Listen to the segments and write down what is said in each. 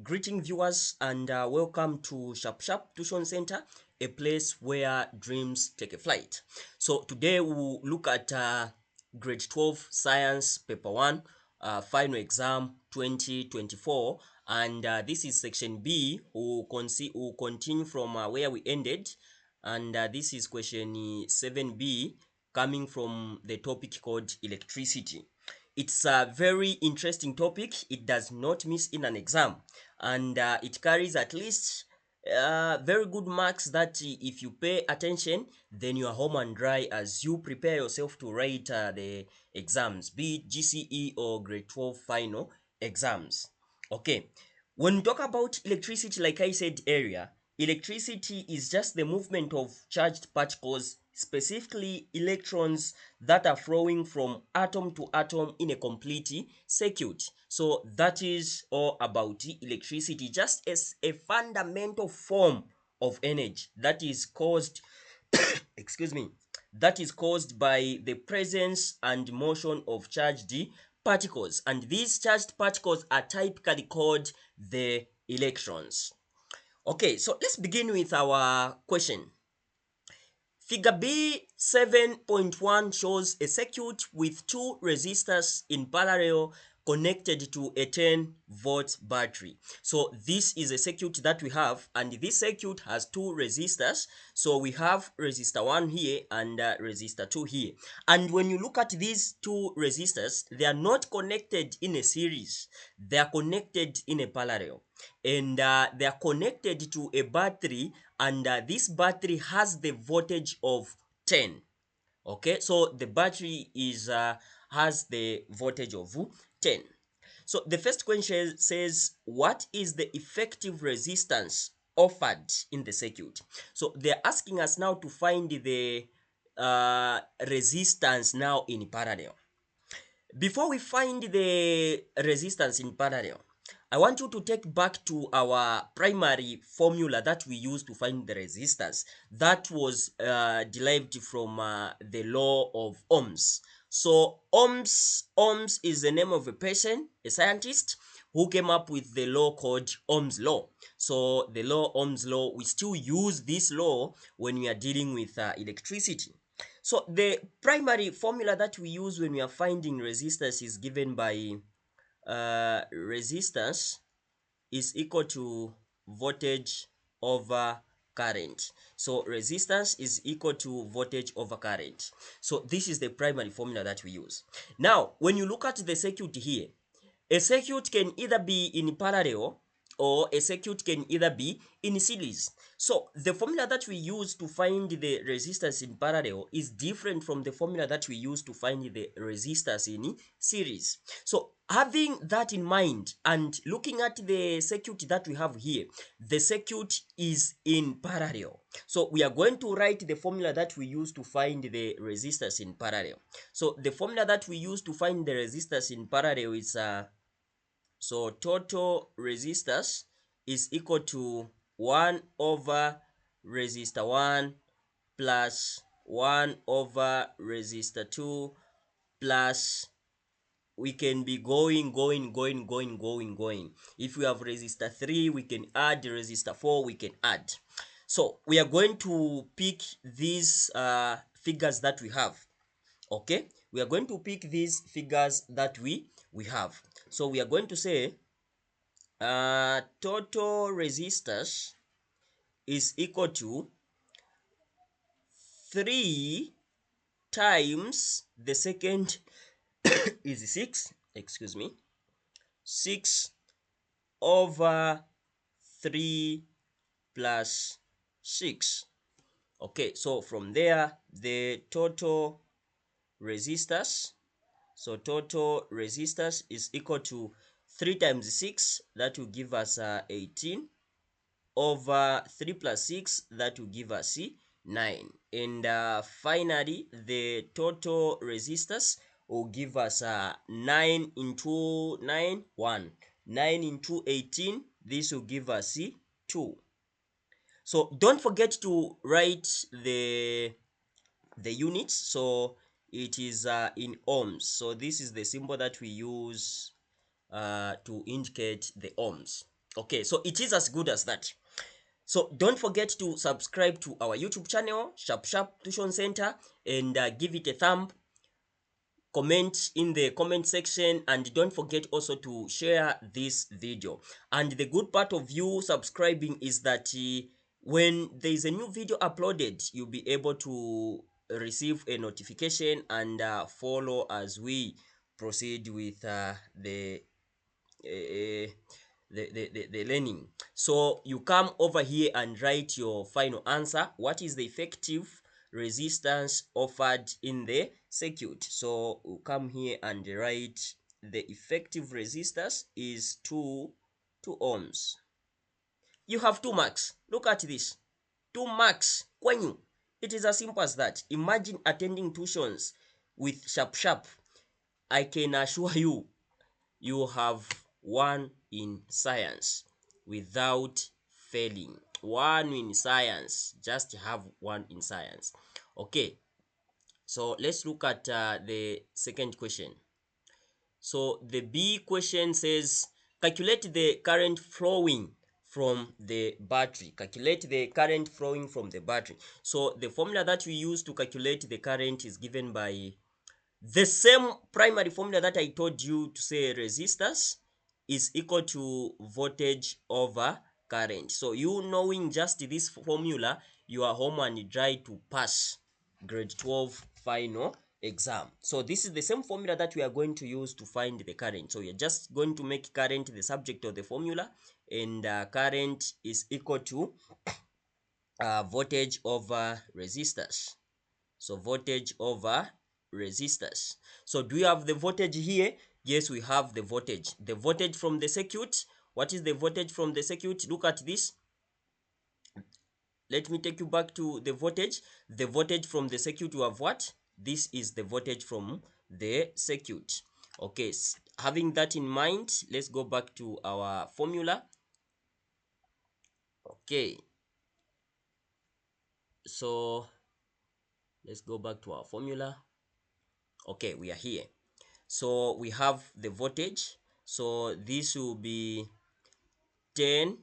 Greeting viewers and welcome to Sharp Sharp Tuition Center, a place where dreams take a flight. So today we'll look at grade 12 science paper 1 final exam 2024, and this is section B. We'll continue from where we ended, and this is question 7B, coming from the topic called electricity. It's a very interesting topic. It does not miss in an exam, and it carries at least very good marks that if you pay attention, then you are home and dry as you prepare yourself to write the exams, be it GCE or grade 12 final exams. Okay, when we talk about electricity, like I said earlier, electricity is just the movement of charged particles, specifically electrons, that are flowing from atom to atom in a complete circuit. So that is all about electricity, just as a fundamental form of energy that is caused excuse me, that is caused by the presence and motion of charged particles, and these charged particles are typically called the electrons. Okay, so let's begin with our question. Figure B 7.1 shows a circuit with two resistors in parallel connected to a 10-volt battery. So this is a circuit that we have, and this circuit has two resistors. So we have resistor 1 here and resistor 2 here. And when you look at these two resistors, they are not connected in a series. They are connected in a parallel, and they are connected to a battery, and this battery has the voltage of 10. Okay, so the battery is has the voltage of 10. So the first question says, what is the effective resistance offered in the circuit? So they're asking us now to find the resistance now in parallel. Before we find the resistance in parallel, I want you to take back to our primary formula that we used to find the resistance. That was derived from the law of Ohms. So Ohms is the name of a person, a scientist, who came up with the law called Ohm's law. So the law Ohm's law, we still use this law when we are dealing with electricity. So the primary formula that we use when we are finding resistance is given by resistance is equal to voltage over current. So resistance is equal to voltage over current. So this is the primary formula that we use. Now, when you look at the circuit here, a circuit can either be in parallel or a circuit can either be in series. So the formula that we use to find the resistance in parallel is different from the formula that we use to find the resistance in series. So having that in mind and looking at the circuit that we have here, the circuit is in parallel. So we are going to write the formula that we use to find the resistance in parallel. So the formula that we use to find the resistance in parallel is so total resistors is equal to 1 over resistor 1 plus 1 over resistor 2 plus, we can be going. If we have resistor 3, we can add resistor 4, we can add. So we are going to pick these figures that we have. Okay, we are going to pick these figures that we have. So we are going to say total resistors is equal to 3 times the second is 6, excuse me, 6 over 3 plus 6. Okay, so from there the total resistors, so total resistors is equal to 3 times 6, that will give us 18, over 3 plus 6, that will give us 9. And finally, the total resistors will give us 9 into 9, 1. 9 into 18, this will give us 2. So don't forget to write the units. So it is in ohms. So this is the symbol that we use to indicate the ohms. Okay, so it is as good as that. So don't forget to subscribe to our YouTube channel, Sharp Sharp Tuition Center, and give it a thumb, comment in the comment section, and don't forget also to share this video. And the good part of you subscribing is that when there is a new video uploaded, you'll be able to receive a notification and follow as we proceed with uh, the learning. So you come over here and write your final answer. What is the effective resistance offered in the circuit? So you come here and write the effective resistance is 2 ohms. You have 2 marks. Look at this. 2 marks. Kwenyu. It is as simple as that. Imagine attending tuitions with Sharp Sharp. I can assure you, you have 1 in science without failing. 1 in science, just have 1 in science. Okay, so let's look at the second question. So the B question says calculate the current flowing from the battery. Calculate the current flowing from the battery. So the formula that we use to calculate the current is given by the same primary formula that I told you to say resistance is equal to voltage over current. So you knowing just this formula, you are home and try to pass grade 12 final exam. So this is the same formula that we are going to use to find the current. So you're just going to make current the subject of the formula, and current is equal to voltage over resistance. So voltage over resistors. So do we have the voltage here? Yes, we have the voltage. The voltage from the circuit. What is the voltage from the circuit? Look at this. Let me take you back to the voltage. The voltage from the circuit we have what? This is the voltage from the circuit. Okay, having that in mind, let's go back to our formula. Okay, so let's go back to our formula. Okay, we are here. So we have the voltage. So this will be 10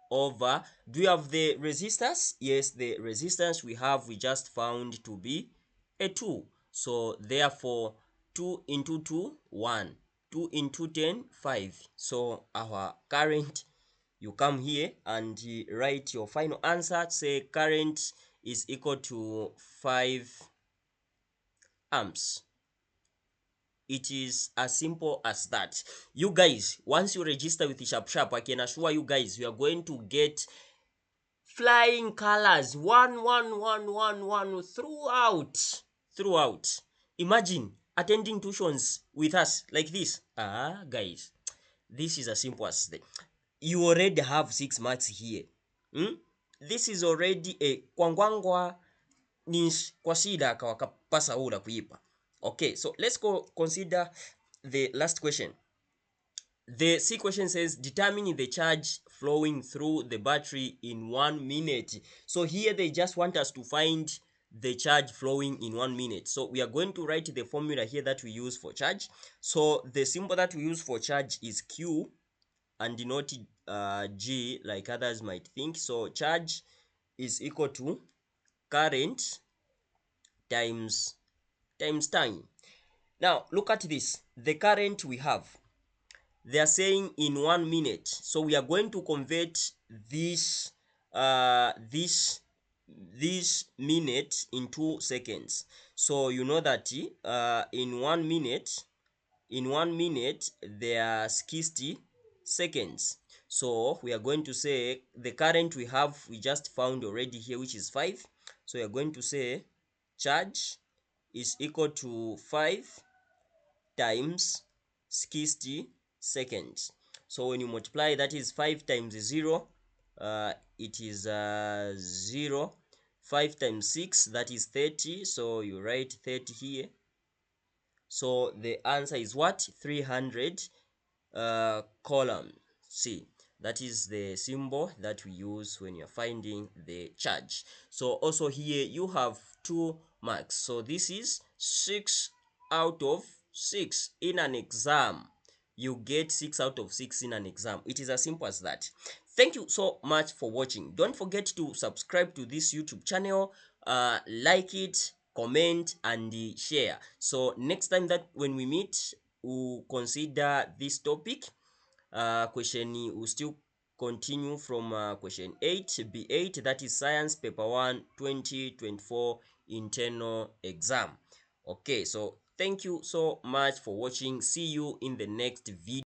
over, do you have the resistance? Yes, the resistance we just found to be a 2. So therefore 2 into 2, 1. 2 into 10, 5. So our current, you come here and write your final answer. Say current is equal to 5 amps. It is as simple as that. You guys, once you register with Sharp Sharp, I can assure you guys, you are going to get flying colors, one throughout. Imagine attending tuitions with us like this. Guys, this is as simple as that. You already have 6 marks here. This is already a kwangwangwa nish kwa shida kawakapasa ula kuipa. Okay, so let's go consider the last question. The C question says determine the charge flowing through the battery in 1 minute. So here they just want us to find the charge flowing in 1 minute. So we are going to write the formula here that we use for charge. So the symbol that we use for charge is Q and not G like others might think. So charge is equal to current times time. Now look at this. The current we have, they are saying in 1 minute. So we are going to convert this this minute into seconds. So you know that in 1 minute there are 60 seconds. So we are going to say the current we just found already here, which is 5. So we are going to say charge is equal to 5 times 60 seconds. So when you multiply, that is 5 times 0, it is 0. 5 times 6, that is 30. So you write 30 here. So the answer is what? 300 column. See, that is the symbol that we use when you're finding the charge. So also here you have 2 marks. So this is 6 out of 6 in an exam. you get 6 out of 6 in an exam. It is as simple as that. Thank you so much for watching. Don't forget to subscribe to this YouTube channel, like it, comment, and share. So next time that when we meet, we'll consider this topic. Question will still continue from question 8 B8, that is science paper 1 2024 internal exam. Okay, so thank you so much for watching. See you in the next video.